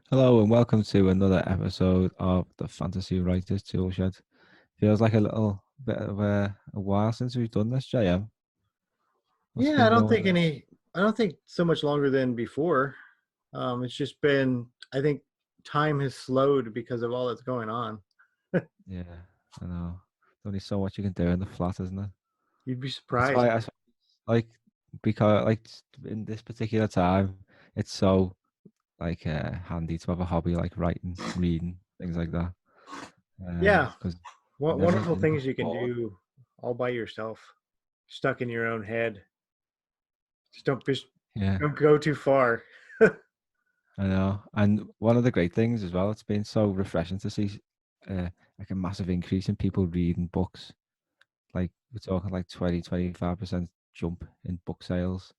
Hello and welcome to another episode of the Fantasy Writers Toolshed. Feels like a little bit of a while since we've done this, JM. What's Yeah, been going on? I don't think so much longer than before. It's just been, I think time has slowed because of all that's going on. Yeah, I know. There's only so much you can do in the flat, isn't it? You'd be That's surprised. why like because in this particular time, it's so handy to have a hobby like writing, reading, things like that. Yeah, Because what never wonderful you're never things you can bored. do all by yourself, stuck in your own head. Just Yeah. don't go too far. I know. And one of the great things as well, it's been so refreshing to see like a massive increase in people reading books. Like we're talking like 20-25% jump in book sales.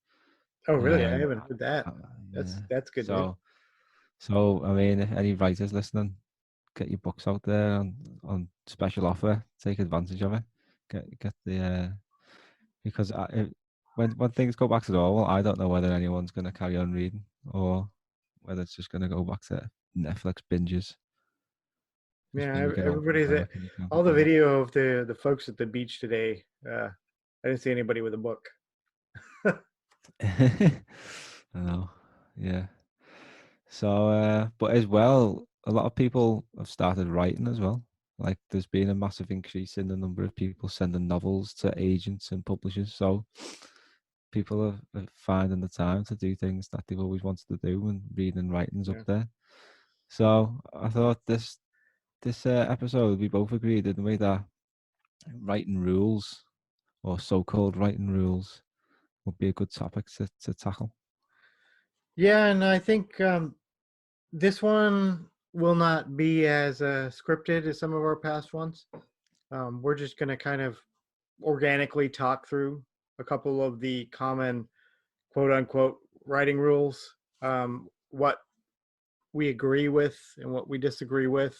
Oh, really? I Um, haven't heard that. uh, yeah. That's good news. So I mean, if any writers listening, get your books out there on special offer. Take advantage of it. Get the because when things go back to normal, I don't know whether anyone's going to carry on reading or whether it's just going to go back to Netflix binges. Just Yeah, when you get home from everybody's work and you can't be all the bothered. video of the folks at the beach today. I didn't see anybody with a book. I know. Yeah. So, but as well, a lot of people have started writing as well. Like, there's been a massive increase in the number of people sending novels to agents and publishers. So, people are finding the time to do things that they've always wanted to do, and reading and writing's up Yeah. there. So, I thought this episode we both agreed, didn't we, that writing rules or so-called writing rules would be a good topic to tackle. Yeah, and I think this one will not be as scripted as some of our past ones. We're just going to kind of organically talk through a couple of the common quote unquote writing rules, what we agree with and what we disagree with.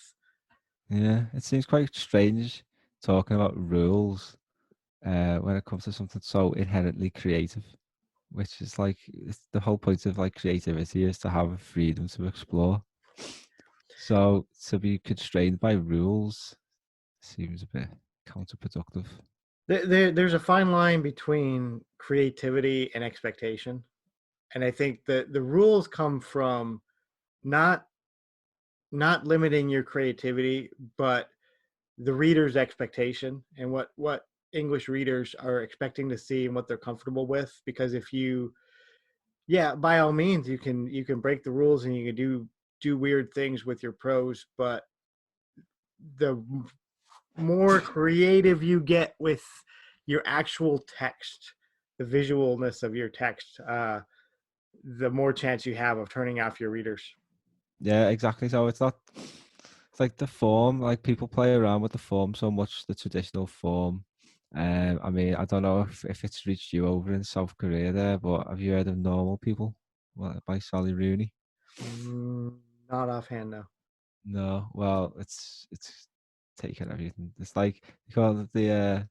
Yeah, it seems quite strange talking about rules when it comes to something so inherently creative, which is like it's the whole point of like creativity is to have freedom to explore. So to be constrained by rules seems a bit counterproductive. There's a fine line between creativity and expectation. And I think that the rules come from not limiting your creativity, but the reader's expectation and what English readers are expecting to see and what they're comfortable with. Because if you, yeah, by all means, you can break the rules and you can do weird things with your prose, but the more creative you get with your actual text, the visualness of your text, the more chance you have of turning off your readers. Yeah, exactly. So it's not. It's like the form. Like people play around with the form so much, the traditional form. I mean, I don't know if it's reached you over in South Korea there, but have you heard of Normal People by Sally Rooney? Mm, not offhand, no. No. Well, it's taken everything. It's like you call it the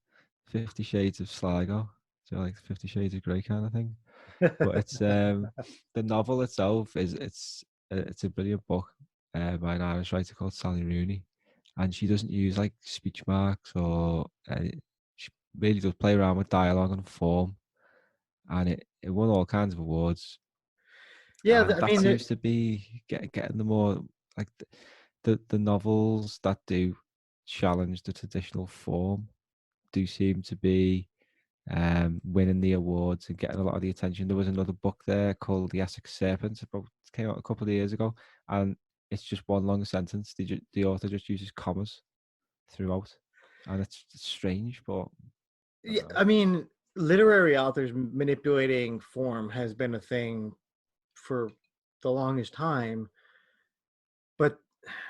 50 Shades of Sligo. So like 50 Shades of Grey kind of thing. But it's the novel itself is it's a brilliant book by an Irish writer called Sally Rooney, and she doesn't use like speech marks or she really does play around with dialogue and form, and it won all kinds of awards, Yeah, and I that mean, seems to be getting the more like the novels that do challenge the traditional form do seem to be winning the awards and getting a lot of the attention. There was another book there called The Essex Serpent, about came out a couple of years ago, and it's just one long sentence. The author just uses commas throughout, and it's strange, but I yeah, don't know. I mean, literary authors manipulating form has been a thing for the longest time, but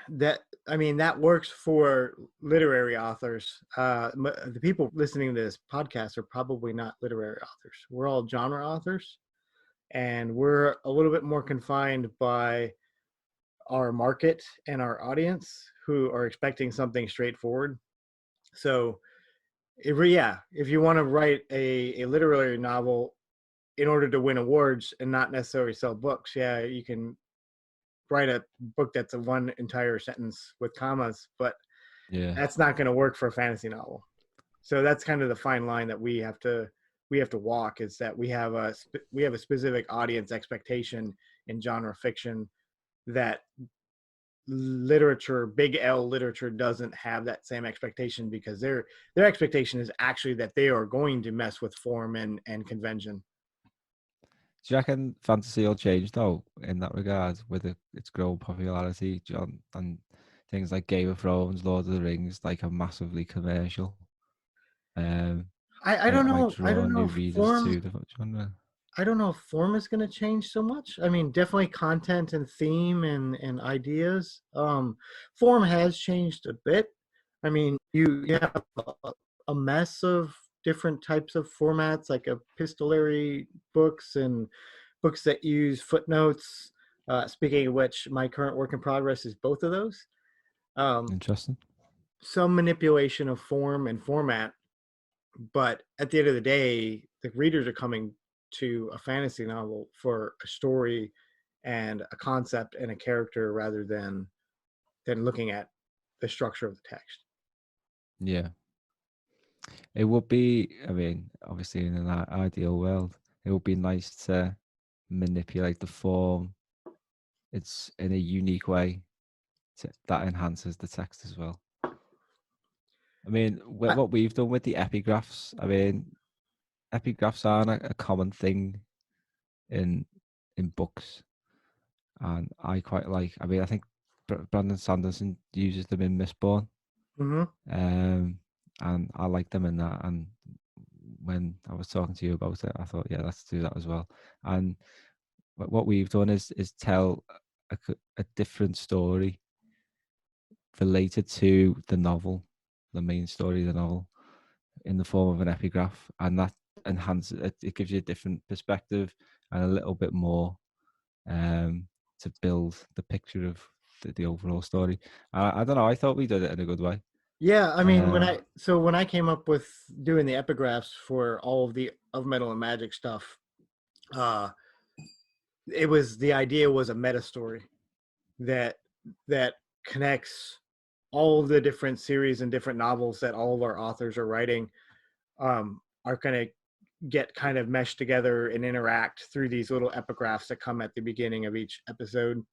that I mean that works for literary authors. The people listening to this podcast are probably not literary authors. We're all genre authors, and we're a little bit more confined by our market and our audience who are expecting something straightforward. So yeah, if you want to write a literary novel in order to win awards and not necessarily sell books, yeah, you can write a book that's a one entire sentence with commas, but Yeah. that's not going to work for a fantasy novel. So that's kind of the fine line that we have to walk, is that we have a specific audience expectation in genre fiction that literature, big L literature, doesn't have that same expectation, because their expectation is actually that they are going to mess with form and convention. Do you reckon fantasy will change though in that regard with its growing popularity, John, and things like Game of Thrones, Lord of the Rings, like are massively commercial, um, I and it don't might know. I draw don't know new if readers form. to the genre. I don't know if form is going to change so much. I mean, definitely content and theme and ideas. Form has changed a bit. I mean, you have a mess of different types of formats, like epistolary books and books that use footnotes. Speaking of which, my current work in progress is both of those. Um, Interesting. some manipulation of form and format, but at the end of the day, the readers are coming to a fantasy novel for a story and a concept and a character, rather than looking at the structure of the text. Yeah, it would be. I mean, obviously, in an ideal world, it would be nice to manipulate the form. It's in a unique way that enhances the text as well. I mean, I, what we've done with the epigraphs. I mean, epigraphs aren't a common thing in books, and I quite like. I mean, I think Brandon Sanderson uses them in Mistborn, mhm. um, and I like them in that. And when I was talking to you about it, I thought, yeah, let's do that as well. And what we've done is tell a different story related to the novel, the main story of the novel, in the form of an epigraph, and that enhances it. It gives you a different perspective and a little bit more um, to build the picture of the overall story. I don't know. I thought we did it in a good way. Yeah, I mean, Um, when I came up with doing the epigraphs for all of the of Metal and Magic stuff, uh, the idea was a meta story that that connects all of the different series and different novels that all of our authors are writing, are going to get kind of meshed together and interact through these little epigraphs that come at the beginning of each episode.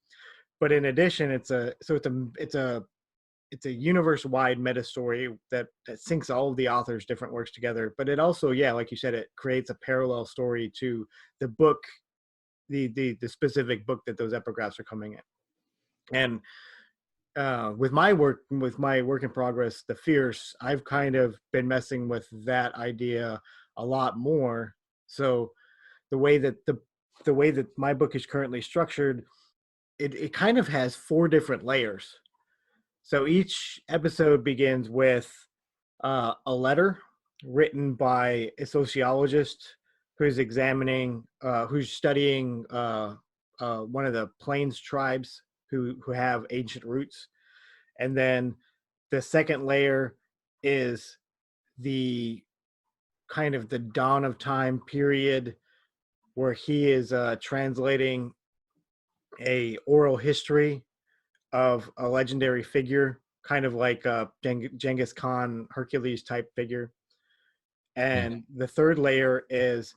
But in addition, it's a universe-wide meta story that syncs all of the authors' different works together. But it also, yeah, like you said, it creates a parallel story to the book, the specific book that those epigraphs are coming in. And with my work in progress, The Fierce, I've kind of been messing with that idea a lot more. So the way that my book is currently structured, it kind of has four different layers. So each episode begins with a letter written by a sociologist who's studying one of the Plains tribes who have ancient roots. And then the second layer is the kind of the dawn of time period, where he is translating a oral history of a legendary figure, kind of like a Genghis Khan, Hercules type figure. yeah, And the third layer is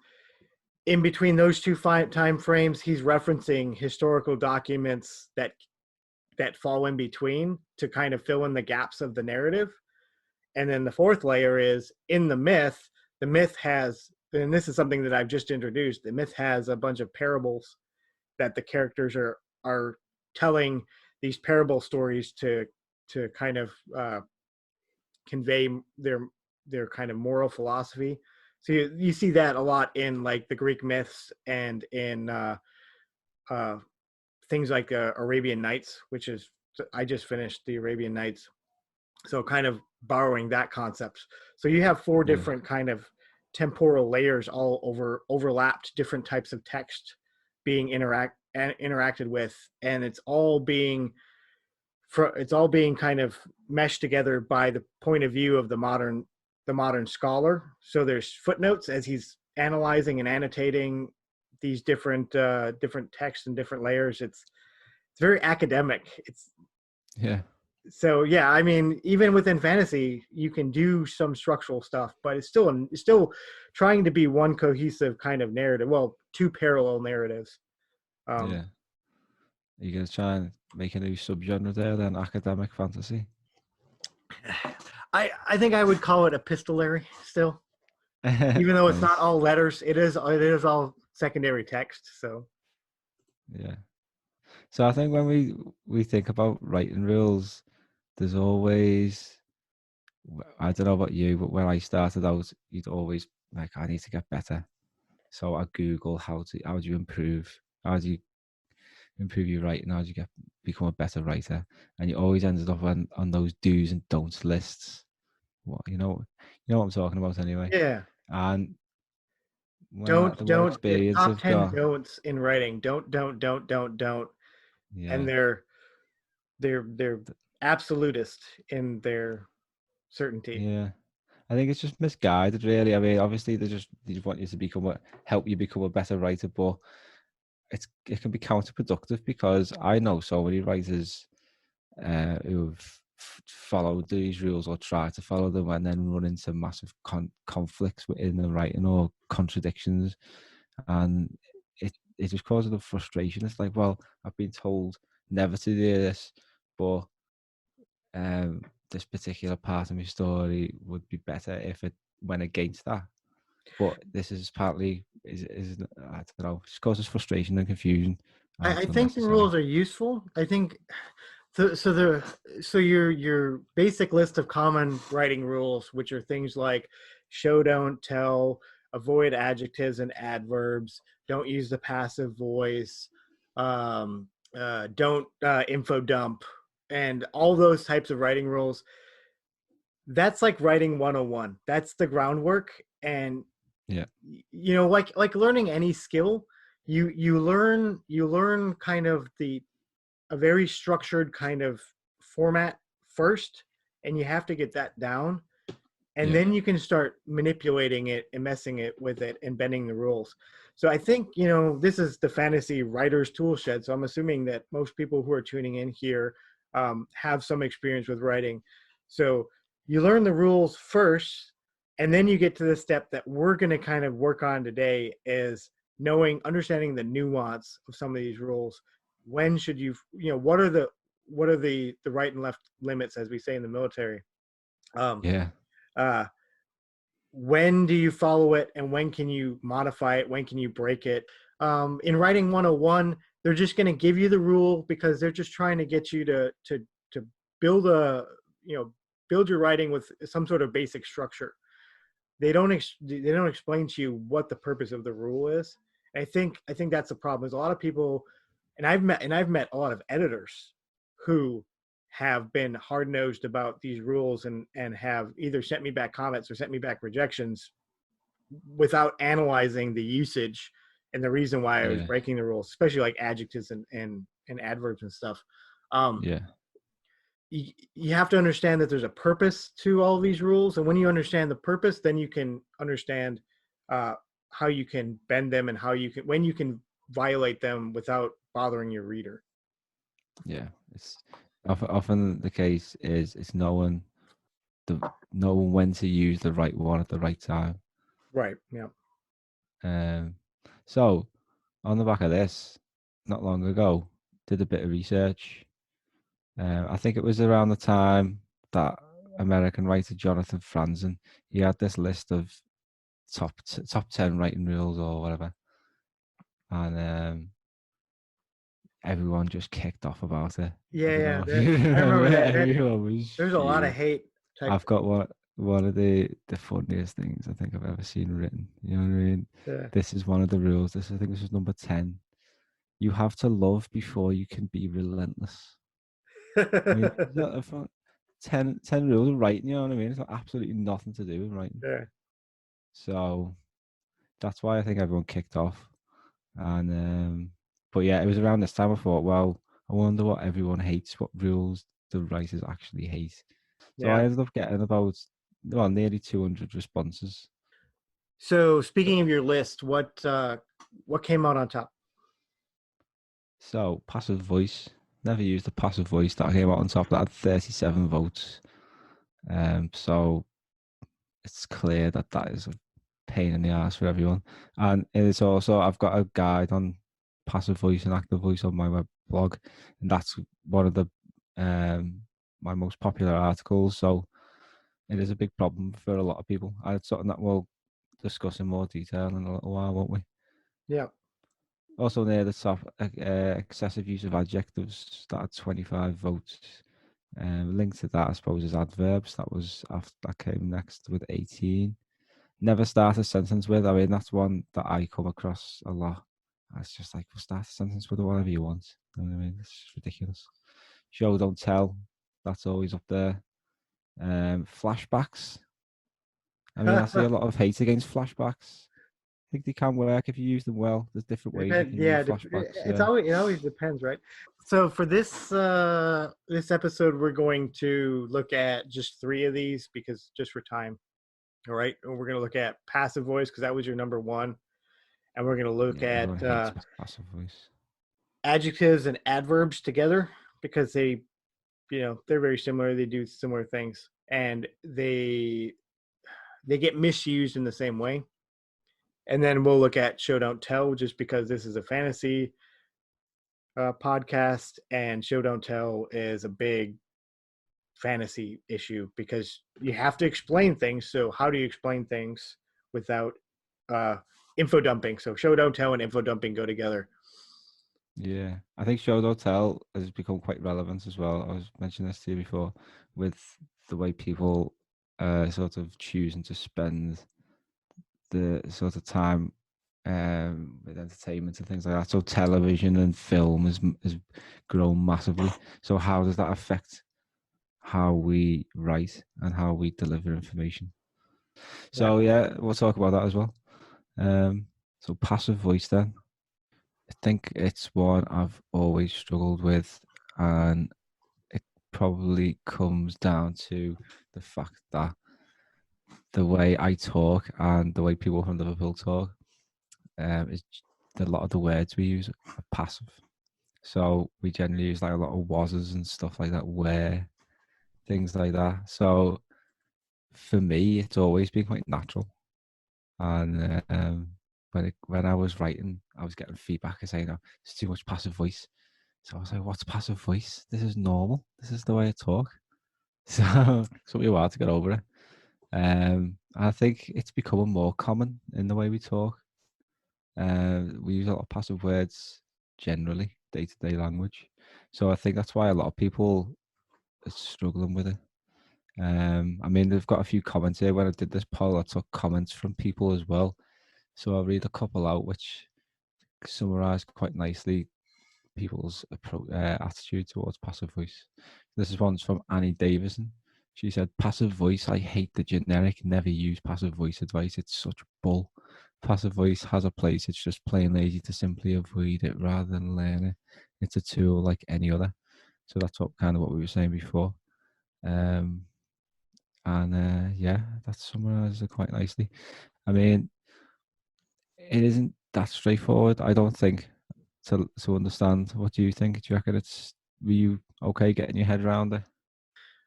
in between those two time frames. He's referencing historical documents that fall in between to kind of fill in the gaps of the narrative. And then the fourth layer is in the myth. The myth has, and this is something that I've just introduced, the myth has a bunch of parables that the characters are telling these parable stories to kind of convey their kind of moral philosophy. So you see that a lot in like the Greek myths and in uh, things like Arabian Nights, which is, I just finished the Arabian Nights. So kind of borrowing that concept. So you have four yeah, different kind of temporal layers, all overlapped different types of text being interacted with, and it's all being it's all being kind of meshed together by the point of view of the modern scholar. So there's footnotes as he's analyzing and annotating these different texts and different layers. It's very academic. It's Yeah. so yeah, I mean, even within fantasy, you can do some structural stuff, but it's still trying to be one cohesive kind of narrative. Well, two parallel narratives. Yeah. Um, Are you gonna try and make a new subgenre there then, academic fantasy? I think I would call it epistolary still, even though it's not Nice. all letters. It is all secondary text. So Yeah. So I think when we think about writing rules, there's always, I don't know about you, but when I started out, you'd always like, I need to get better. So I Google how do you improve? How do you improve your writing? How do you become a better writer? And you always ended up on those do's and don'ts lists. What you know what I'm talking about anyway. yeah, And the more experience top I've 10 got, don'ts in writing. Don't, and yeah, they're th- absolutist in their certainty. yeah. I think it's just misguided, really. I mean, obviously they just want you to help you become a better writer, but it can be counterproductive because I know so many writers who've followed these rules or tried to follow them and then run into massive conflicts within the writing or contradictions, and it just causes them frustration. It's like, well, I've been told never to do this, but this particular part of my story would be better if it went against that. But this is partly is I don't know, just causes frustration and confusion, and I it's think the unnecessary. rules are useful. I think so your basic list of common writing rules, which are things like show, don't tell, avoid adjectives and adverbs, don't use the passive voice, don't info dump, and all those types of writing rules. That's like writing 101. That's the groundwork. And Yeah, like learning any skill, you learn kind of the a very structured kind of format first, and you have to get that down, and yeah, then you can start manipulating it and messing it with it and bending the rules. So I think this is the fantasy writers tool shed, so I'm assuming that most people who are tuning in here have some experience with writing. So you learn the rules first, and then you get to the step that we're going to kind of work on today, is understanding the nuance of some of these rules. When should what are the right and left limits, as we say in the military? um, yeah, uh, when do you follow it, and when can you modify it, when can you break it? In writing 101, they're just going to give you the rule because they're just trying to get you to build build your writing with some sort of basic structure. They don't explain to you what the purpose of the rule is. And I think that's the problem, is a lot of people, and I've met a lot of editors who have been hard-nosed about these rules, and have either sent me back comments or sent me back rejections without analyzing the usage and the reason why I was yeah, breaking the rules, especially like adjectives and adverbs and stuff. um, yeah, you have to understand that there's a purpose to all these rules, and when you understand the purpose, then you can understand uh, how you can bend them, and when you can violate them without bothering your reader. yeah. It's often the case is it's the knowing when to use the right one at the right time. Right. Yeah. Um, so on the back of this, not long ago, did a bit of research. I think it was around the time that American writer Jonathan Franzen, he had this list of top 10 writing rules or whatever, and everyone just kicked off about it. I Yeah, don't yeah. know if you I remember. remember that. Everyone was There's a lot of fuming. hate type. I've got one of the funniest things I think I've ever seen written. You know what I mean? Yeah. This is one of the rules. I think this is number 10. You have to love before you can be relentless. I mean, is that a 10 rules of writing, you know what I mean? It's got absolutely nothing to do with writing. Yeah. So that's why I think everyone kicked off. And but yeah, it was around this time I thought, well, I wonder what everyone hates. What rules the writers actually hate. So I Yeah. ended up getting about nearly 200 responses. So speaking of your list, what came out on top? So passive voice. Never used the passive voice. That came out on top. That had 37 votes. So it's clear that that is a pain in the ass for everyone. And it's also, I've got a guide on passive voice and active voice on my web blog, and that's one of the my most popular articles. So it is a big problem for a lot of people. And it's something that we'll discuss in more detail in a little while, won't we? Yeah. Also near the top, excessive use of adjectives, that had 25 votes. Linked to that, I suppose, is adverbs. That came next with 18. Never start a sentence with. I mean, that's one that I come across a lot. It's just like, well, start a sentence with whatever you want. You know what I mean? It's just ridiculous. Show, don't tell. That's always up there. Flashbacks. I mean, I see a lot of hate against flashbacks. I think they can work if you use them well. There's different ways you can use flashbacks. Yeah. It always depends, right? So for this this episode, we're going to look at just 3 of these because just for time. All right, and we're going to look at passive voice because that was your number 1, and we're going to look Yeah, at everyone hates passive voice. adjectives and adverbs together because they, they're very similar. They do similar things, and they get misused in the same way. And then we'll look at show don't tell, just because this is a fantasy podcast, and show don't tell is a big fantasy issue because you have to explain things. So how do you explain things without info dumping? So show don't tell and info dumping go together. Yeah, I think show don't tell has become quite relevant as well. I was mentioning this to you before with the way people sort of choosing to spend the sort of time with entertainment and things like that. So television and film has grown massively. So how does that affect how we write and how we deliver information? So yeah, we'll talk about that as well. So passive voice then. I think it's one I've always struggled with, and it probably comes down to the fact that the way I talk and the way people from Liverpool talk is a lot of the words we use are passive. So we generally use like a lot of was's and stuff like that, where things like that. So for me, it's always been quite natural. And when I was writing, I was getting feedback saying, "Oh, it's too much passive voice." So I was like, "What's passive voice? This is normal. This is the way I talk." So it's really hard to get over it. I think it's becoming more common in the way we talk. We use a lot of passive words generally, day-to-day language. So I think that's why a lot of people are struggling with it. I mean, they've got a few comments here. When I did this poll, I took comments from people as well. So I'll read a couple out, which summarize quite nicely people's attitude towards passive voice. This is one from Annie Davison. She said, "Passive voice, I hate the generic, never use passive voice advice. It's such bull. Passive voice has a place. It's just plain lazy to simply avoid it rather than learn it. It's a tool like any other." So that's what we were saying before. Yeah, that summarizes it quite nicely. I mean, it isn't that straightforward, I don't think, to understand. What do you think? Do you reckon were you okay getting your head around it?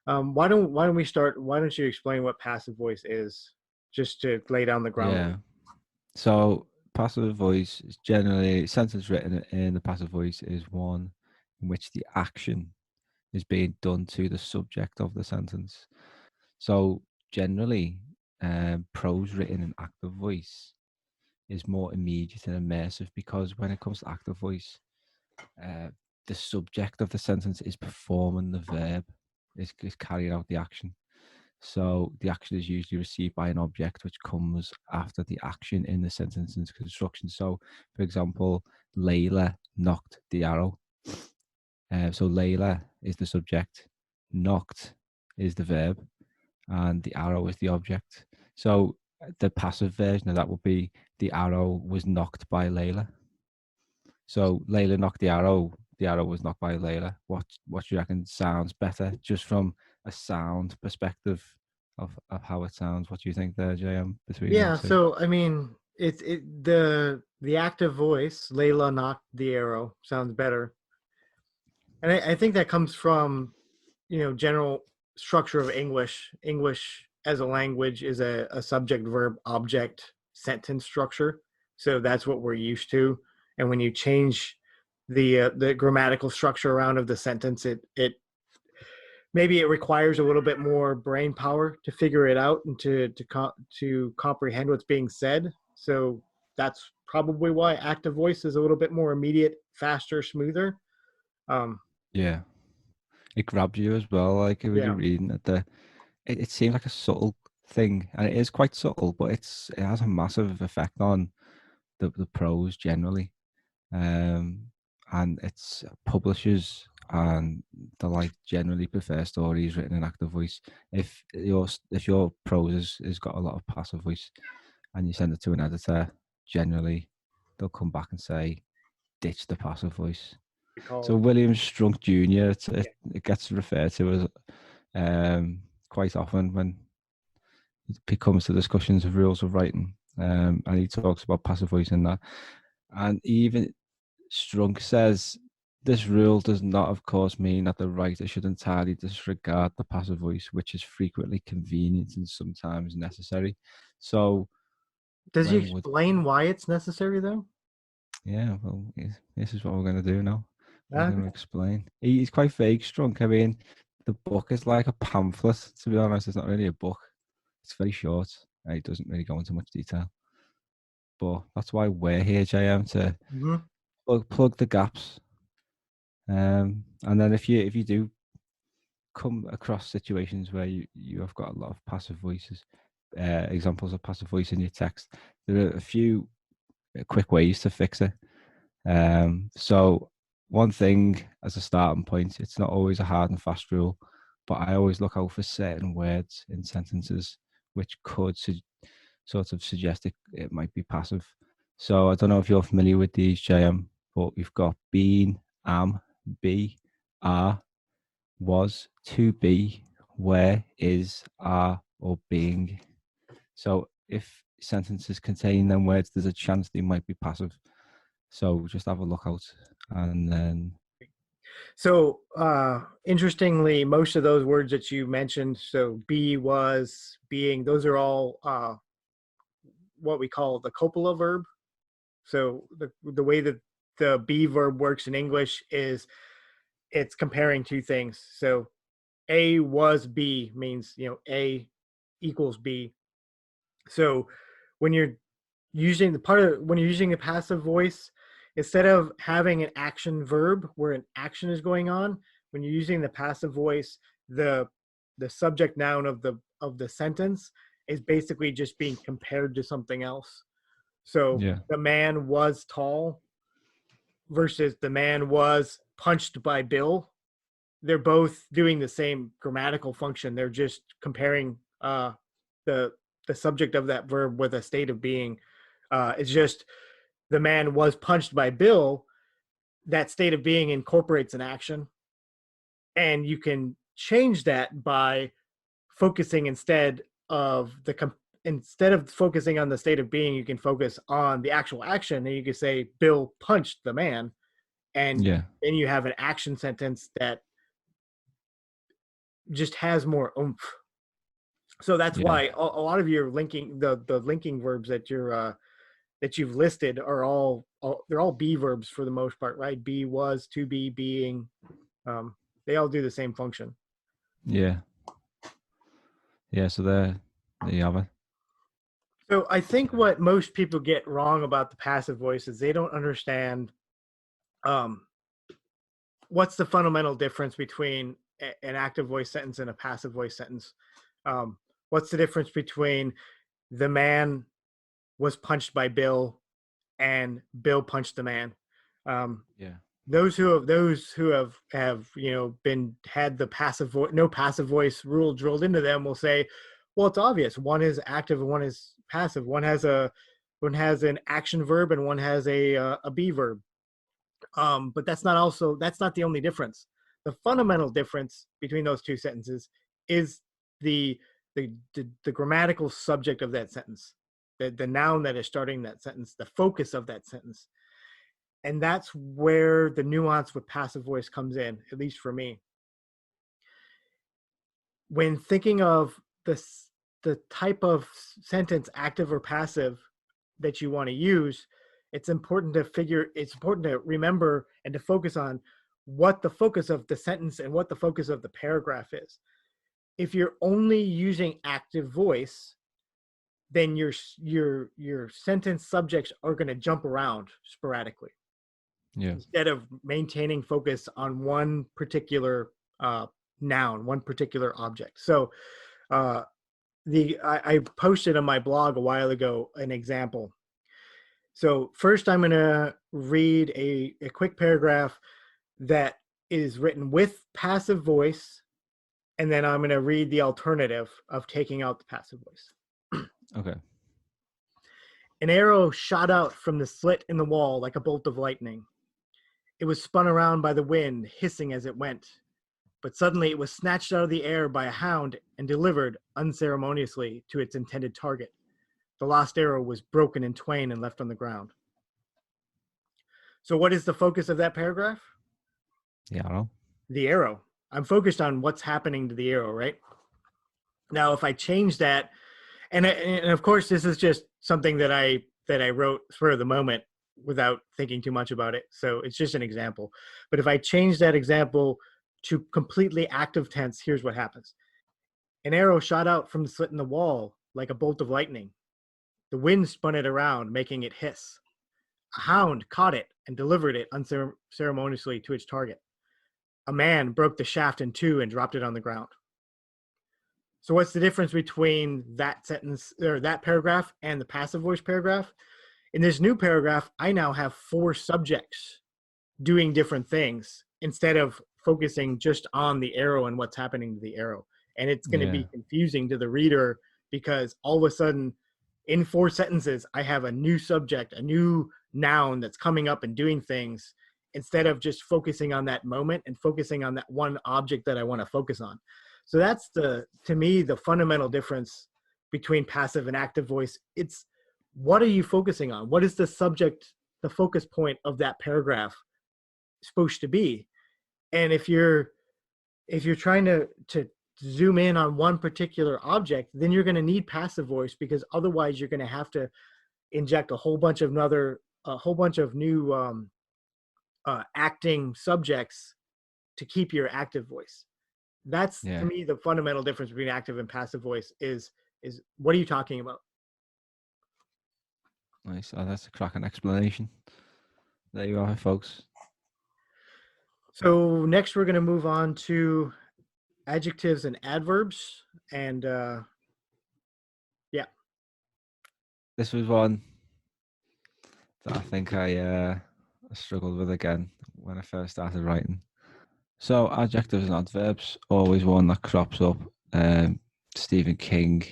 Why don't we start? Why don't you explain what passive voice is, just to lay down the groundwork? Yeah. So passive voice is generally, sentence written in the passive voice is one in which the action is being done to the subject of the sentence. So generally, prose written in active voice is more immediate and immersive, because when it comes to active voice, the subject of the sentence is performing the verb, is carrying out the action. So the action is usually received by an object which comes after the action in the sentence construction. So, for example, Layla knocked the arrow. So Layla is the subject, knocked is the verb, and the arrow is the object. So the passive version of that would be the arrow was knocked by Layla. So Layla knocked the arrow the arrow was knocked by Layla. What do you reckon sounds better, just from a sound perspective of how it sounds? What do you think there, JM, between them Yeah, two? so I mean, the active voice, Layla knocked the arrow, sounds better. And I think that comes from, general structure of English. English as a language is a subject, verb, object, sentence structure. So that's what we're used to. And when you change the grammatical structure around of the sentence, it maybe it requires a little bit more brain power to figure it out and to comprehend what's being said. So that's probably why active voice is a little bit more immediate, faster, smoother. Um, Yeah, it grabs you as well. Like when yeah, you're reading it, it seems like a subtle thing, and it is quite subtle, but it has a massive effect on the prose generally. Um, and it's publishers and the like generally prefer stories written in active voice. If your prose is got a lot of passive voice, and you send it to an editor, generally they'll come back and say ditch the passive voice. So called. William Strunk Jr. Yeah. It gets referred to as quite often when it comes to discussions of rules of writing, and he talks about passive voice in that. And even Strunk says this rule does not, of course, mean that the writer should entirely disregard the passive voice, which is frequently convenient and sometimes necessary. So Does he when would explain why it's necessary though? yeah, well, this is what we're going to do now. We're Uh, going to explain. He's quite vague, Strunk. I mean, the book is like a pamphlet. To be honest, it's not really a book. It's very short. And it doesn't really go into much detail. But that's why we're here, JM, to mhm. plug the gaps. And then if you do come across situations where you have got a lot of passive voices, examples of passive voice in your text, there are a few quick ways to fix it. So one thing as a starting point, it's not always a hard and fast rule, but I always look out for certain words in sentences which could sort of suggest it might be passive. So I don't know if you're familiar with these, JM, but we've got been, am, be, are, was, to be, where, is, are, or being. So if sentences contain them words, there's a chance they might be passive. So just have a look out. And then, So interestingly, most of those words that you mentioned, so be, was, being, those are all what we call the copula verb. So the way that the be verb works in English is it's comparing two things. So A was B means, A equals B. So when you're when you're using the passive voice, instead of having an action verb where an action is going on, when you're using the passive voice, the subject noun of the sentence is basically just being compared to something else. So yeah, the man was tall versus the man was punched by Bill. They're both doing the same grammatical function. They're just comparing the subject of that verb with a state of being. It's just the man was punched by Bill. That state of being incorporates an action, and you can change that by focusing instead of focusing on the state of being, you can focus on the actual action, and you can say Bill punched the man, and yeah, then you have an action sentence that just has more oomph. So that's yeah, why a lot of your linking the linking verbs that you've listed are all they're all be verbs for the most part, right? Be, was, to be, being. Um, they all do the same function. yeah, yeah. So there you have it. So I think what most people get wrong about the passive voice is they don't understand um, what's the fundamental difference between an active voice sentence and a passive voice sentence. Um, what's the difference between the man was punched by Bill and Bill punched the man? Um, Yeah, those who have been had the no passive voice rule drilled into them will say, well, it's obvious. One is active and one is passive. One has an action verb and one has a be verb. But that's not the only difference. The fundamental difference between those two sentences is the the grammatical subject of that sentence, the noun that is starting that sentence, the focus of that sentence. And that's where the nuance with passive voice comes in, at least for me. When thinking of the type of sentence, active or passive, that you want to use, it's important to remember and to focus on what the focus of the sentence and what the focus of the paragraph is. If you're only using active voice, then your sentence subjects are going to jump around sporadically. Yeah. Instead of maintaining focus on one particular noun, one particular object. So I posted on my blog a while ago an example. So first I'm going to read a quick paragraph that is written with passive voice, and then I'm going to read the alternative of taking out the passive voice. Okay. An arrow shot out from the slit in the wall like a bolt of lightning. It was spun around by the wind, hissing as it went. But suddenly it was snatched out of the air by a hound and delivered unceremoniously to its intended target. The lost arrow was broken in twain and left on the ground. So what is the focus of that paragraph? The arrow. The arrow. I'm focused on what's happening to the arrow, right? Now, if I change that, and of course, this is just something that I wrote for the moment without thinking too much about it. So it's just an example. But if I change that example to completely active tense, here's what happens. An arrow shot out from the slit in the wall like a bolt of lightning. The wind spun it around, making it hiss. A hound caught it and delivered it unceremoniously to its target. A man broke the shaft in two and dropped it on the ground. So what's the difference between that sentence or that paragraph and the passive voice paragraph? In this new paragraph, I now have 4 subjects doing different things instead of focusing just on the arrow and what's happening to the arrow. And it's going to be confusing to the reader because all of a sudden in 4 sentences, I have a new subject, a new noun that's coming up and doing things instead of just focusing on that moment and focusing on that one object that I want to focus on. So that's to me, the fundamental difference between passive and active voice. It's what are you focusing on? What is the subject, the focus point of that paragraph supposed to be? And if you're trying to zoom in on one particular object, then you're going to need passive voice because otherwise you're going to have to inject a whole bunch of new acting subjects to keep your active voice. That's to me the fundamental difference between active and passive voice is what are you talking about? Nice. Oh, that's a cracking explanation. There you are, folks. So next we're going to move on to adjectives and adverbs, and This was one that I think I struggled with again when I first started writing. So adjectives and adverbs, always one that crops up. Stephen King,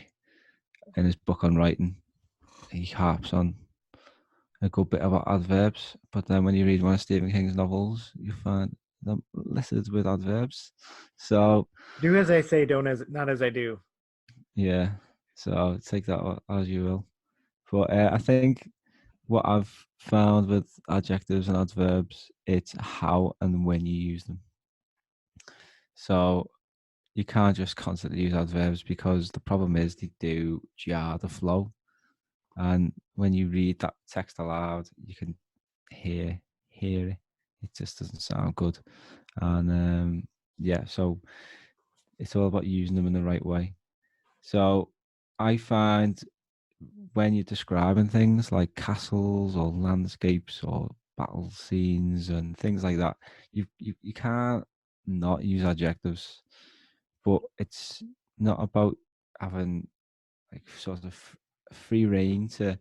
in his book on writing, he harps on a good bit about adverbs, but then when you read one of Stephen King's novels, you find them littered with adverbs. So do as I say, not as I do. Yeah, so take that as you will. But I think what I've found with adjectives and adverbs, it's how and when you use them. So you can't just constantly use adverbs because the problem is they do jar the flow. And when you read that text aloud, you can hear it. It just doesn't sound good. And so it's all about using them in the right way. So I find when you're describing things like castles or landscapes or battle scenes and things like that, you can't not use adjectives, but it's not about having like sort of free reign to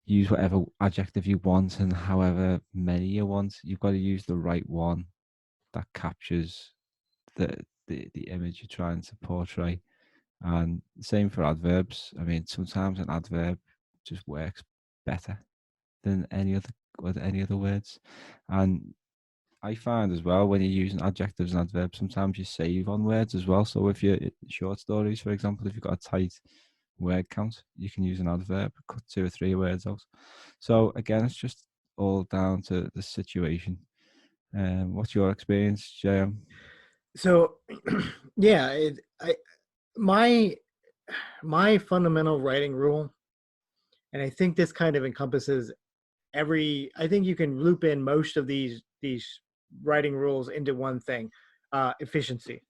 use whatever adjective you want and however many you want. You've got to use the right one that captures the image you're trying to portray. And same for adverbs. I mean, sometimes an adverb just works better than any other with any other words. And I find as well when you're using adjectives and adverbs, sometimes you save on words as well. So if you're short stories, for example, if you've got a tight word count, you can use an adverb, cut 2 or 3 words out. So again, it's just all down to the situation. What's your experience, JM? So, yeah, my my fundamental writing rule, and I think this kind of encompasses I think you can loop in most of these writing rules into one thing: efficiency.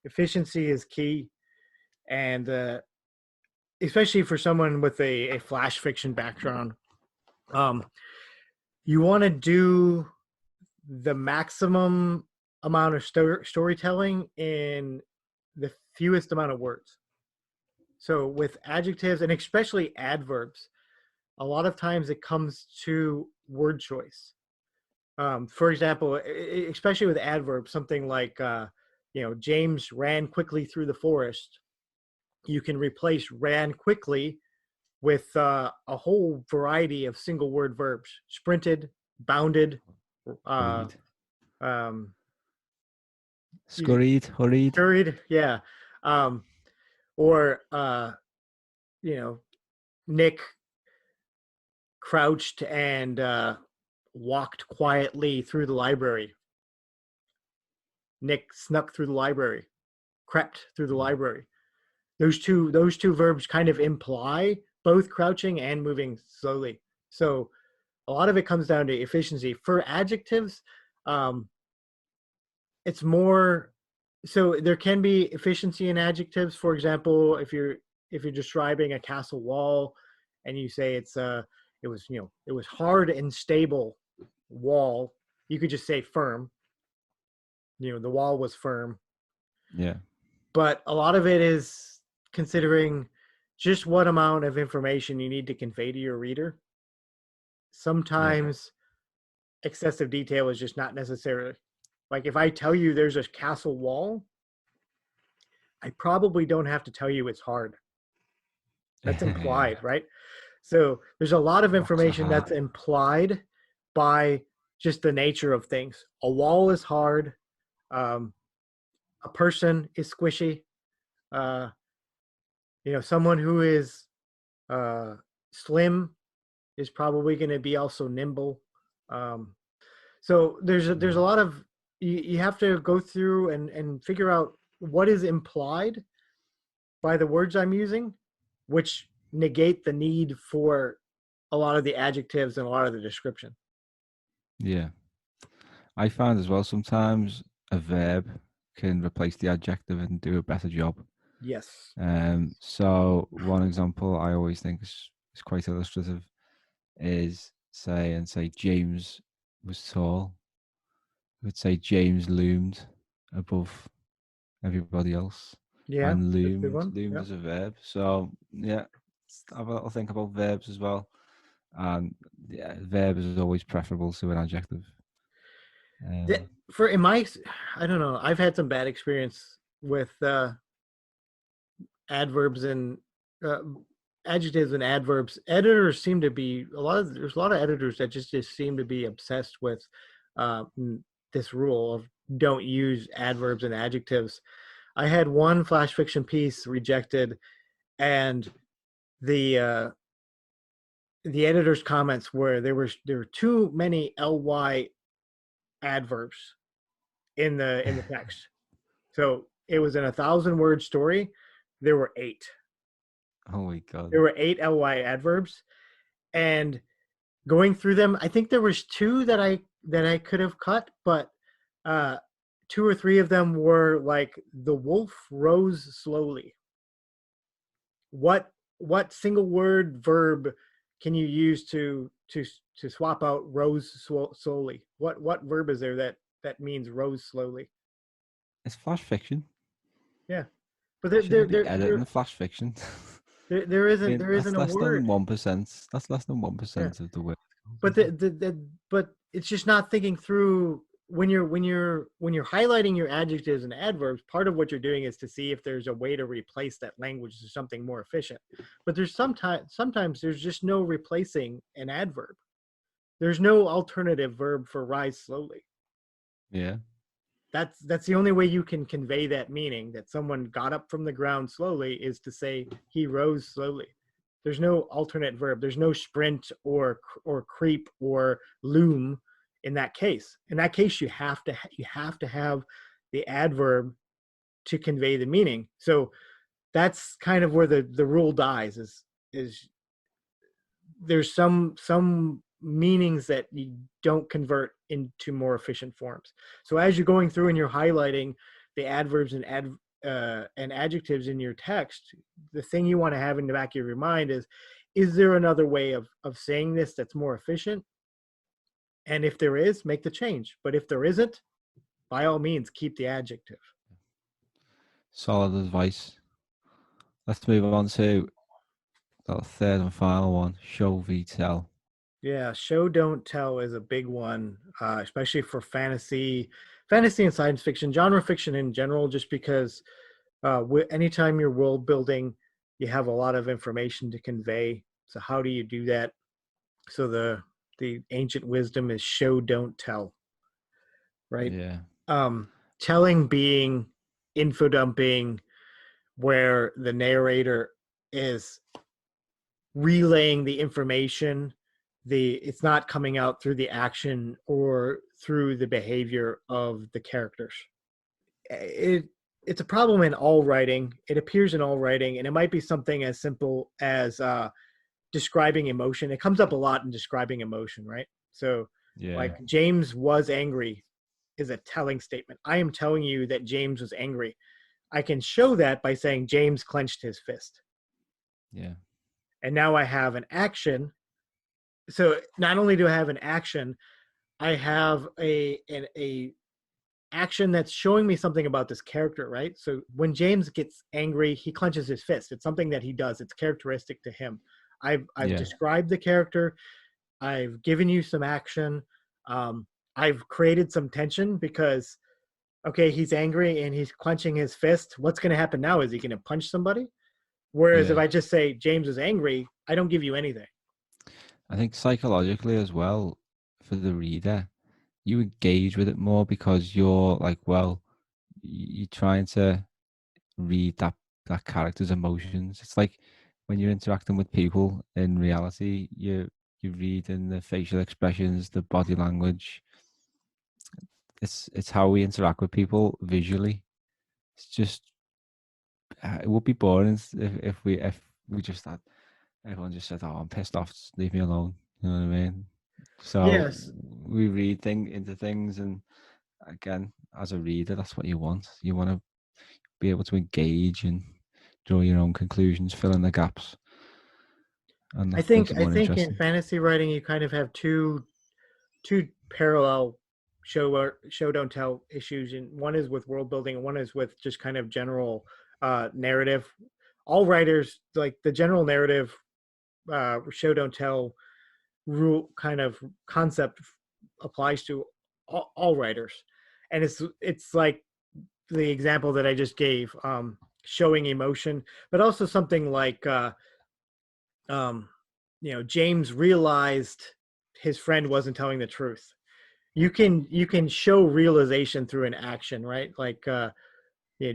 Efficiency is key, and especially for someone with a flash fiction background, um, you want to do the maximum amount of storytelling in the fewest amount of words. So with adjectives and especially adverbs, a lot of times it comes to word choice. For example, especially with adverbs, something like James ran quickly through the forest. You can replace ran quickly with a whole variety of single word verbs: sprinted, bounded, uh, Hurried. um, Scurried, hurried. hurried, yeah, um, or you know, Nick crouched and walked quietly through the library. Nick snuck through the library, crept through the library. Those two verbs kind of imply both crouching and moving slowly. So a lot of it comes down to efficiency. For adjectives, um, it's more, so there can be efficiency in adjectives. For example, if you're describing a castle wall and you say it was hard and stable wall, you could just say firm. The wall was firm. Yeah. But a lot of it is considering just what amount of information you need to convey to your reader. Sometimes excessive detail is just not necessary. Like if I tell you there's a castle wall, I probably don't have to tell you it's hard. That's Yeah. implied, right? So there's a lot of Rocks are information hard. that's implied by just the nature of things. A wall is hard. Um, a person is squishy. Uh, someone who is uh, slim is probably going to be also nimble. Um, so there's a Yeah. lot of you have to go through and figure out what is implied by the words I'm using, which negate the need for a lot of the adjectives and a lot of the description. Yeah. I find as well sometimes a verb can replace the adjective and do a better job. Yes. So one example I always think is quite illustrative is say James was tall. I would say James loomed above everybody else. Yeah, And that's a good loomed one. loomed Yeah. is a verb. So yeah, have a little think about verbs as well. And yeah, verb is always preferable to an adjective. That- Um, For in my, I don't know. I've had some bad experience with adverbs and uh, adjectives and adverbs. Editors seem to be there's a lot of editors that just seem to be obsessed with uh, this rule of don't use adverbs and adjectives. I had one flash fiction piece rejected, and the uh, the editor's comments were there were too many ly adverbs in the text. So it was in 1,000 word story. There were eight. oh my god. There were eight ly adverbs, and going through them, I think there was two that I could have cut, but uh, two or three of them were like the wolf rose slowly. What single word verb can you use to swap out rose slowly? What verb is there that means rose slowly? It's flash fiction. Yeah, but You shouldn't be editing the flash fiction. there I isn't mean, there that's isn't a less than word. 1%. That's less than Yeah, 1% of the word. but but it's just not thinking through when you're highlighting your adjectives and adverbs. Part of what you're doing is to see if there's a way to replace that language to something more efficient. But there's sometimes there's just no replacing an adverb. There's no alternative verb for rise slowly. Yeah. That's the only way you can convey that meaning, that someone got up from the ground slowly, is to say he rose slowly. There's no alternate verb. There's no sprint or creep or loom in that case. In that case, you have to have the adverb to convey the meaning. So that's kind of where the rule dies, is there's some meanings that you don't convert into more efficient forms. So as you're going through and you're highlighting the adverbs and adjectives in your text, the thing you want to have in the back of your mind is there another way of saying this that's more efficient? And if there is, make the change. But if there isn't, by all means, keep the adjective. Solid advice. Let's move on to the third and final one, show v tell. Yeah, show don't tell is a big one, especially for fantasy and science fiction, genre fiction in general, just because anytime you're world building, you have a lot of information to convey. So how do you do that? So the ancient wisdom is show don't tell, right? Yeah. Telling being info dumping, where the narrator is relaying the information. It's not coming out through the action or through the behavior of the characters. It's a problem in all writing. It appears in all writing, and it might be something as simple as describing emotion. It comes up a lot in describing emotion, right? So Yeah. like James was angry is a telling statement. I am telling you that James was angry. I can show that by saying James clenched his fist. Yeah. And now I have an action. So not only do I have an action, I have a action that's showing me something about this character, right? So when James gets angry, he clenches his fist. It's something that he does. It's characteristic to him. I've described the character. I've given you some action. I've created some tension because, okay, he's angry and he's clenching his fist. What's going to happen now? Is he going to punch somebody? Whereas if I just say James is angry, I don't give you anything. I think psychologically as well, for the reader, you engage with it more because you're like, well, you're trying to read that character's emotions. It's like when you're interacting with people in reality, you're reading the facial expressions, the body language. It's how we interact with people visually. It's just it would be boring if we just had everyone just said, "Oh, I'm pissed off. Just leave me alone." You know what I mean? So Yes. we read into things, and again, as a reader, that's what you want. You want to be able to engage and draw your own conclusions, fill in the gaps, and that makes it I more think in interesting. fantasy writing you kind of have two parallel show don't tell issues, and one is with world building and one is with just kind of general narrative. All writers, like the general narrative show don't tell rule kind of concept, applies to all writers. And it's like the example that I just gave, showing emotion, but also something like James realized his friend wasn't telling the truth. You can show realization through an action, right? Like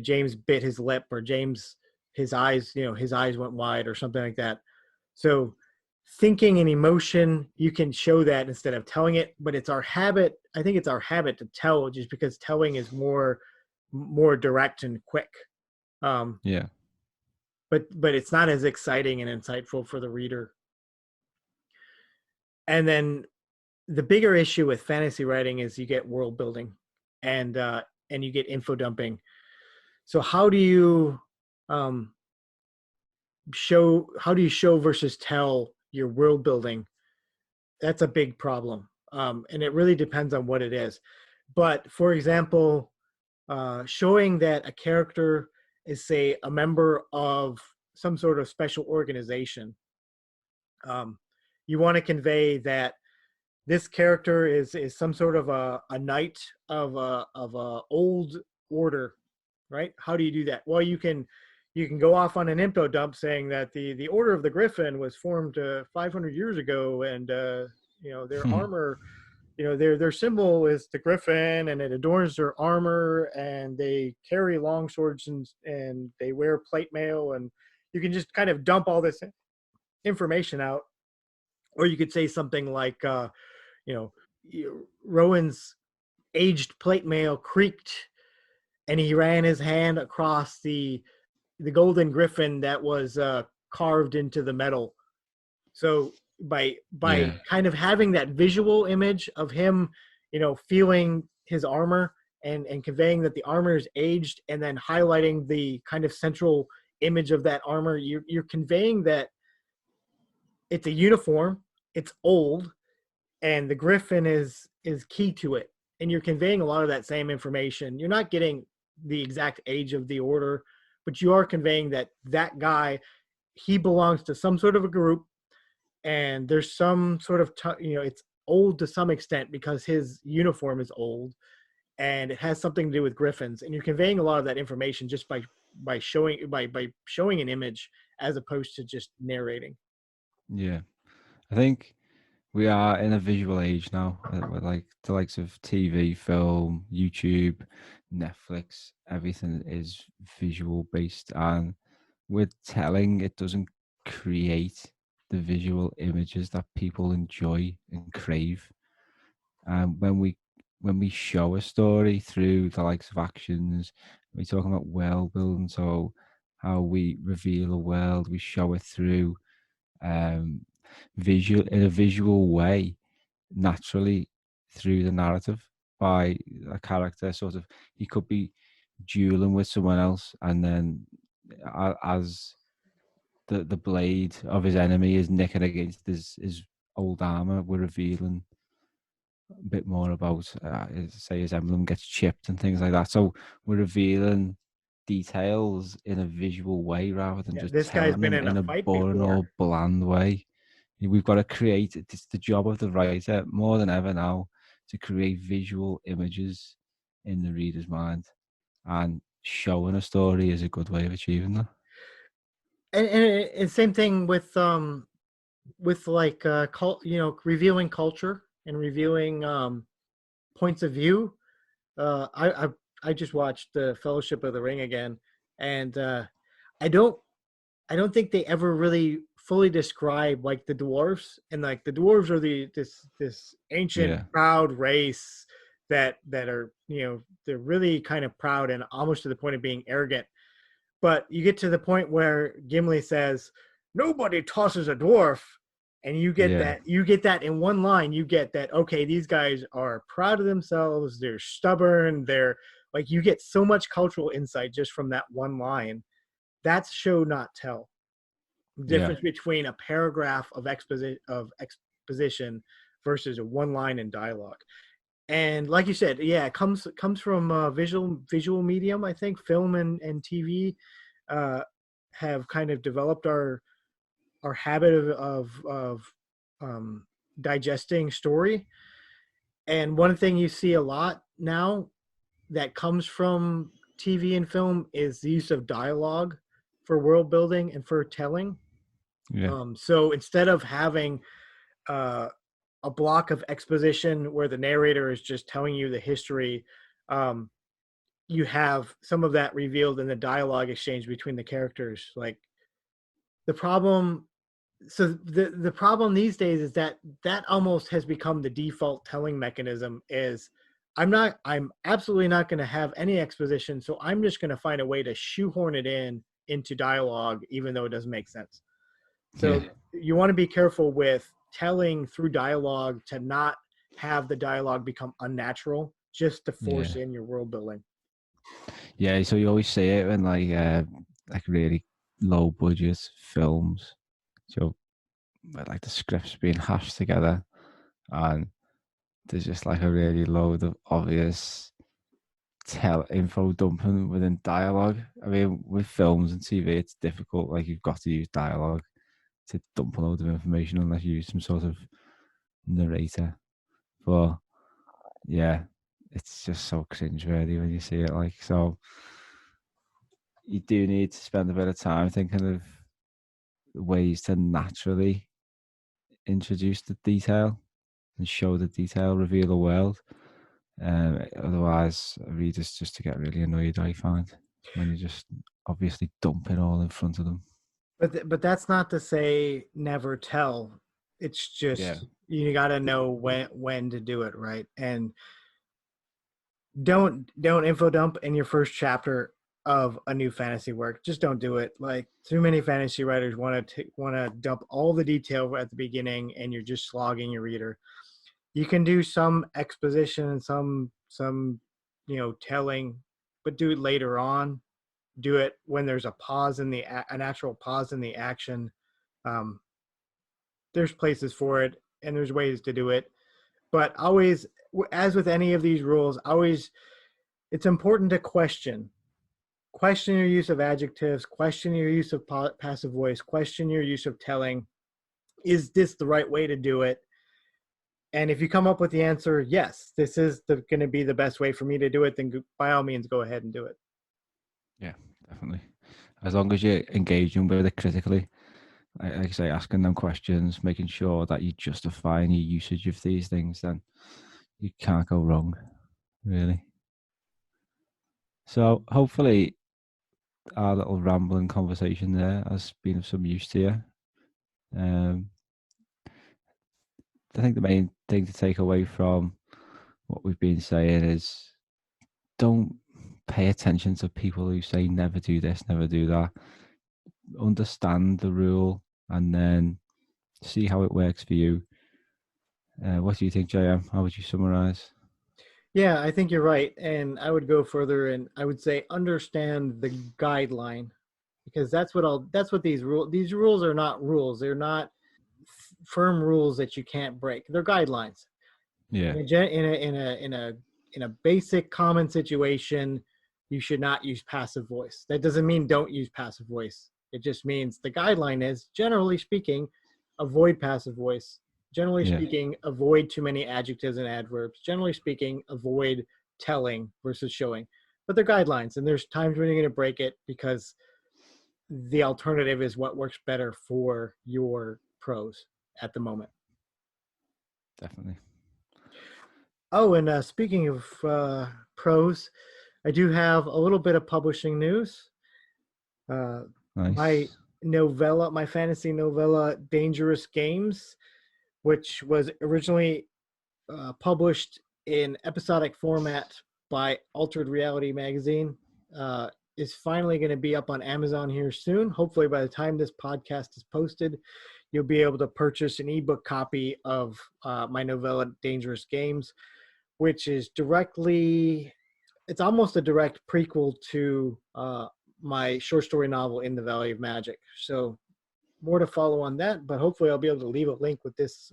James bit his lip, or James, his eyes went wide, or something like that. So thinking and emotion, you can show that instead of telling it. But it's our habit. I think it's our habit to tell, just because telling is more direct and quick. Yeah. But it's not as exciting and insightful for the reader. And then the bigger issue with fantasy writing is you get world building, and you get info dumping. So how do you show versus tell your world building? That's a big problem, and it really depends on what it is. But for example, showing that a character is, say, a member of some sort of special organization, you want to convey that this character is some sort of a knight of a old order, right? How do you do that? Well, you can go off on an info dump saying that the Order of the Griffin was formed 500 years ago, and Their armor, their symbol is the griffin, and it adorns their armor, and they carry long swords, and they wear plate mail, and you can just kind of dump all this information out. Or you could say something like, you know, Rowan's aged plate mail creaked, and he ran his hand across the golden griffin that was carved into the metal. So by Yeah. kind of having that visual image of him, feeling his armor, and conveying that the armor is aged, and then highlighting the kind of central image of that armor, you're conveying that it's a uniform, it's old, and the griffin is key to it. And you're conveying a lot of that same information. You're not getting the exact age of the order, but you are conveying that that guy, he belongs to some sort of a group, and there's some sort of it's old to some extent because his uniform is old, and it has something to do with griffins. And you're conveying a lot of that information just by showing an image, as opposed to just narrating. Yeah. I think we are in a visual age now. We're like the likes of TV, film, YouTube, Netflix. Everything is visual based, and with telling, it doesn't create the visual images that people enjoy and crave. And when we show a story through the likes of actions, we're talking about world building. So how we reveal a world, we show it through um, visual in a visual way, naturally through the narrative by a character. Sort of, he could be dueling with someone else, and then as the blade of his enemy is nicking against his old armor, we're revealing a bit more about, say, his emblem gets chipped and things like that. So we're revealing details in a visual way rather than Yeah, just this guy's telling been them in a in a fight boring before. or bland way. We've got to create, it's the job of the writer more than ever now to create visual images in the reader's mind, and showing a story is a good way of achieving that. And same thing with like reviewing culture and reviewing points of view. I just watched the Fellowship of the Ring again, and I don't I don't think they ever really fully describe like the dwarves. And like the dwarves are this ancient Yeah, proud race that are, they're really kind of proud and almost to the point of being arrogant. But you get to the point where Gimli says, "Nobody tosses a dwarf," and yeah, you get that in one line. You get that, okay, these guys are proud of themselves. They're stubborn. They're like, you get so much cultural insight just from that one line. That's show not tell. The yeah, difference between a paragraph of exposition versus a one line in dialogue. And like you said, yeah, it comes from visual medium. I think film and TV uh, have kind of developed our habit of um, digesting story. And one thing you see a lot now that comes from TV and film is the use of dialogue for world building and for telling. yeah, So instead of having uh, a block of exposition where the narrator is just telling you the history, um, you have some of that revealed in the dialogue exchange between the characters. Like the problem, so the problem these days is that that almost has become the default telling mechanism. Is I'm absolutely not going to have any exposition, so I'm just going to find a way to shoehorn it into dialogue, even though it doesn't make sense. yeah, So you want to be careful with telling through dialogue to not have the dialogue become unnatural just to yeah, force in your world building. yeah. So you always see it in like really low budget films. So like the scripts being hashed together, and there's just like a really load of obvious tell info dumping within dialogue. I mean, with films and TV, it's difficult. Like you've got to use dialogue to dump a load of information unless you use some sort of narrator. But yeah, it's just so cringeworthy when you see it. Like, so you do need to spend a bit of time thinking of ways to naturally introduce the detail. and show the detail, reveal the world. Otherwise, readers just to get really annoyed, I find, when you just obviously dump it all in front of them. But that's not to say never tell. It's Yeah. just you got to know when to do it, right? And don't info dump in your first chapter of a new fantasy work. Just don't do it. Like too many fantasy writers want to dump all the detail at the beginning, and you're just slogging your reader. You can do some exposition and some telling, but do it later on. Do it when there's a pause in a natural pause in the action. Um, there's places for it, and there's ways to do it. But always, as with any of these rules, always it's important to question your use of adjectives, question your use of passive voice, question your use of telling. Is this the right way to do it? And if you come up with the answer, yes, this is going to be the best way for me to do it, then by all means, go ahead and do it. Yeah, definitely. As long as you're engaging with it critically, like I say, asking them questions, making sure that you're justifying your usage of these things, then you can't go wrong, really. So hopefully our little rambling conversation there has been of some use to you. I think the main thing to take away from what we've been saying is don't pay attention to people who say never do this, never do that. Understand the rule and then see how it works for you. What do you think, JM? How would you summarize? Yeah, I think you're right. And I would go further and I would say understand the guideline, because that's what these rules are not rules. They're not firm rules that you can't break. They're guidelines. Yeah. In a basic common situation, you should not use passive voice. That doesn't mean don't use passive voice. It just means the guideline is, generally speaking, avoid passive voice. Generally Yeah. speaking, avoid too many adjectives and adverbs. Generally speaking, avoid telling versus showing. But they're guidelines, and there's times when you're going to break it because the alternative is what works better for your prose at the moment. Definitely. Oh, and speaking of prose, I do have a little bit of publishing news. My Nice. novella, my fantasy novella, Dangerous Games, which was originally published in episodic format by Altered Reality magazine, is finally going to be up on Amazon here soon. Hopefully, by the time this podcast is posted, you'll be able to purchase an ebook copy of my novella, Dangerous Games, which is it's almost a direct prequel to my short story novel, In the Valley of Magic. So more to follow on that, but hopefully I'll be able to leave a link with this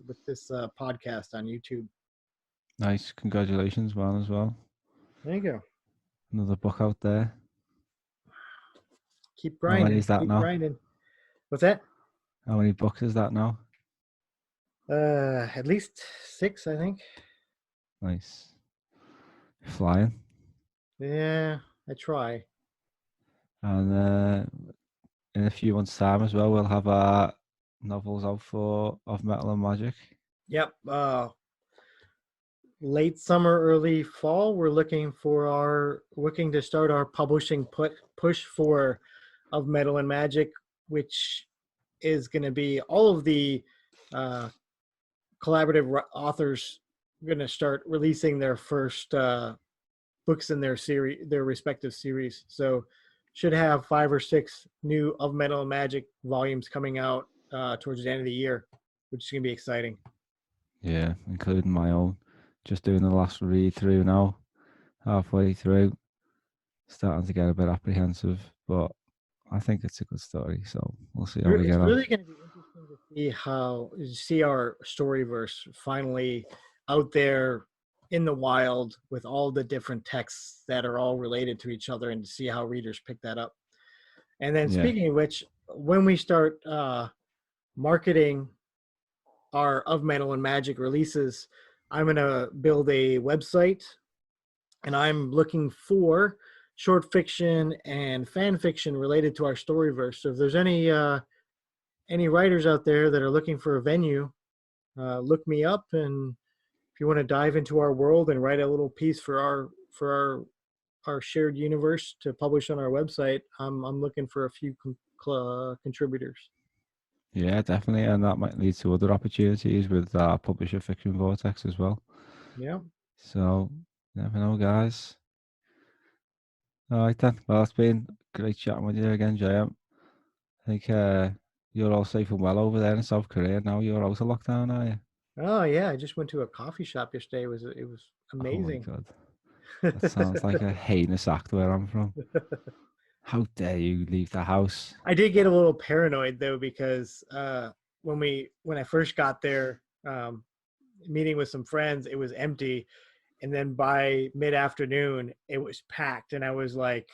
podcast on YouTube. Nice. Congratulations, man, as well. There you go. Another book out there. Keep How many grinding. is that Keep now? grinding. What's that? How many books is that now? At least 6, I think. Nice. Flying. Yeah, I try. And in a few months' time as well, we'll have our novels out for Of Metal and Magic. Yep. Late summer, early fall, we're looking to start our publishing push for Of Metal and Magic, which is going to be all of the collaborative authors going to start releasing their first books in their respective series. So should have 5 or 6 new Of Metal and Magic volumes coming out towards the end of the year, which is going to be exciting. Yeah, including my own. Just doing the last read through now, halfway through. Starting to get a bit apprehensive, but I think it's a good story. So we'll see how we It's get on. really going to be interesting to see our storyverse finally out there in the wild with all the different texts that are all related to each other, and to see how readers pick that up. And then speaking of which, when we start marketing our Of Metal and Magic releases, I'm going to build a website, and I'm looking for short fiction and fan fiction related to our storyverse. So if there's any writers out there that are looking for a venue, look me up, and if you want to dive into our world and write a little piece for our shared universe to publish on our website, I'm looking for a few contributors. Yeah, definitely, and that might lead to other opportunities with Publisher Fiction Vortex as well. Yeah. So, never know, guys. All right then. Well, it's been great chatting with you again, JM. I think you're all safe and well over there in South Korea now. You're out of lockdown, are you? Oh yeah, I just went to a coffee shop yesterday. It was Oh my amazing. God. That sounds like a heinous act where I'm from. How dare you leave the house? I did get a little paranoid though because when I first got there, meeting with some friends, it was empty, and then by mid-afternoon it was packed, and I was like,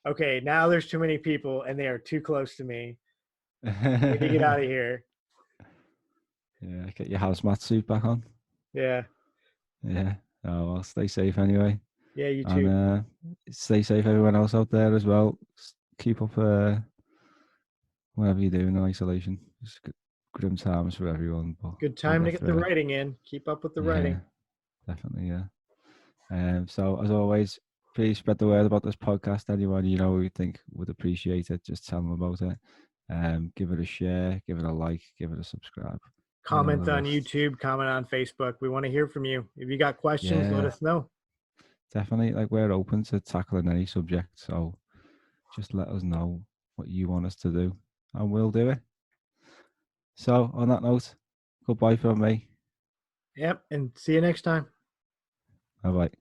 okay, now there's too many people and they are too close to me. I need to get out of here. Yeah, get your hazmat suit back on. Yeah. Yeah. Oh, well, stay safe anyway. Yeah, you too. And stay safe, everyone else out there as well. Keep up whatever you do in isolation. It's grim times for everyone, but Good we'll time to get get the through it. writing in. Keep up with the Yeah, writing. definitely, yeah. So as always, please spread the word about this podcast. Anyone you know who you think would appreciate it, just tell them about it. Give it a share, give it a like, give it a subscribe. You know Comment the on rest. YouTube, comment on Facebook. We want to hear from you. If you got questions, let Yeah, us know. definitely. Like, we're open to tackling any subject, so just let us know what you want us to do, and we'll do it. So on that note, goodbye from me. Yep, and see you next time. Bye bye.